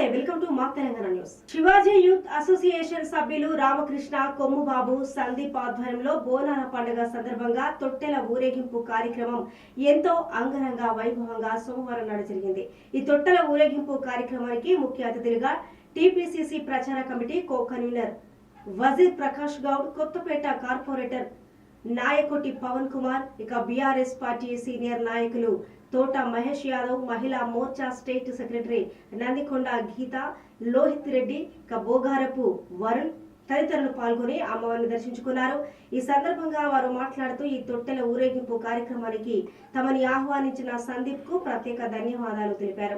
నమస్తే, welcome to మా Telangana news. Shivaji youth association సభ్యులు రామకృష్ణ, కొమ్ముబాబు, సందీప్ ఆధ్వర్యంలో బోనాల పండుగ సందర్భంగా తొట్టెల ఊరేగింపు కార్యక్రమం ఎంతో అంగరంగ వైభవంగా సోమవారం నాడు జరిగింది. ఈ తొట్టెల ఊరేగింపు కార్యక్రమానికి ముఖ్య అతిథులుగా టీపీసీసీ ప్రచార committee co convener Wazir Prakash Goud, Kothapet corporator Nayakoti Pavan Kumar, ఇక బీఆర్ఎస్ పార్టీ సీనియర్ నాయకులు తోట మహేష్ యాదవ్, మహిళా మోర్చా స్టేట్ సెక్రటరీ నందికొండ గీత, లోహిత్ రెడ్డి, ఇక బోగారపు వరుణ్ తదితరులు పాల్గొని అమ్మవారిని దర్శించుకున్నారు. ఈ సందర్భంగా వారు మాట్లాడుతూ ఈ తొట్టెల ఊరేగింపు కార్యక్రమానికి తమని ఆహ్వానించిన సందీప్ కు ప్రత్యేక ధన్యవాదాలు తెలిపారు.